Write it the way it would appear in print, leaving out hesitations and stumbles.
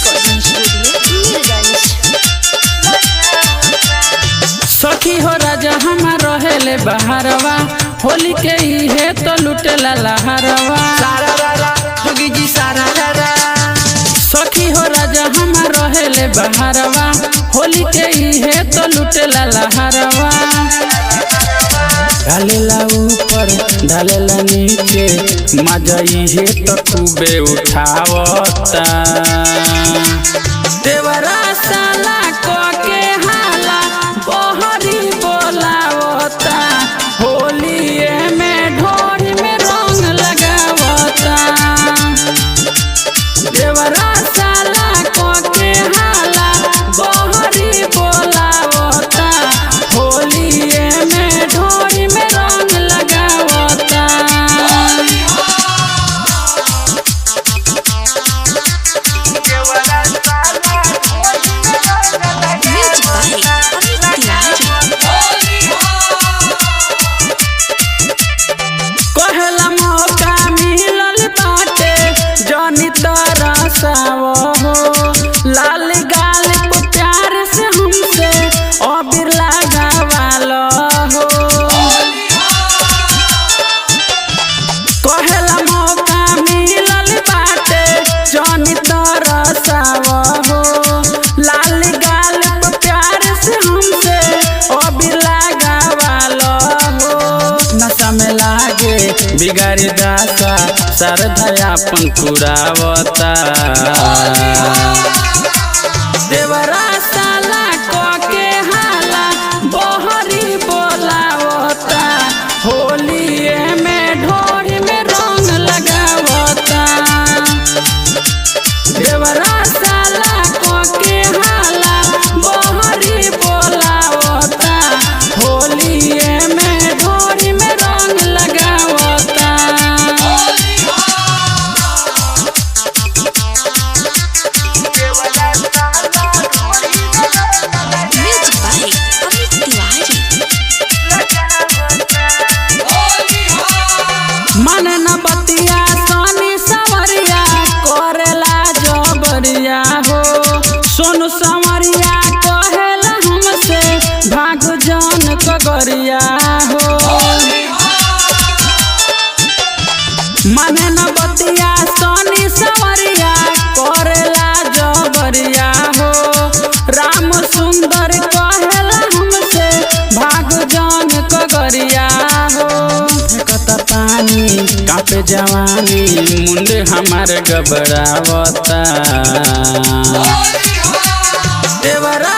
Recording studio Mirganj. सखी हो राजा हमार रहेले बहारवा, होली के इहे तो लुटेला लहरवा। जोगी जी सारा रा। सखी हो राजा हमार रहेले बहारवा, होली के इहे तो लुटेला लहरवा। ढालेला ऊपर ढालेला नीचे, मजा इहे तो खूबे उठावता। देवरा साला को के हाला बहरी बोलावता, होलिए में ढोरी में रंग लगावता। देवरा साला को के हाला बहरी बोलावता, होलिए में ढोरी में रंग लगावता। Music by Amit Tiwari. कहला मौका मिलल बाटे जनी तरसाव हो, लाल गाल पे प्यार से हमसे अबीर लगावाल हो। कहला मौका मिलल बाटे जनी तरसाव हो, लाल गाल पे प्यार से हमसे अबीर लगावाल हो। नशा में लागे बिगाड़ी दासा, सरधयापन पुरावता। देवरा साला को के हाला बहरी बोलावता, होलिए में ढोरी में रंग लगावता। देवरा साला को के हाला बहरी बोलावता, होलिए में ढोरी में रंग लगावता। Music by Amit Tiwari. मन न बतिया सोनी सवरिया, करेला जबरिया हो। सोनू सवरिया कहेला हमसे भाग जान कगरिया हो। मन न बतिया सोनी सवरिया, करेला जबरिया हो। राम सुंदर कहेला हमसे भाग जान कगरिया हो। फेंकता पानी कांपे जवानी, मुंडे हमारे घबरावता। देवरा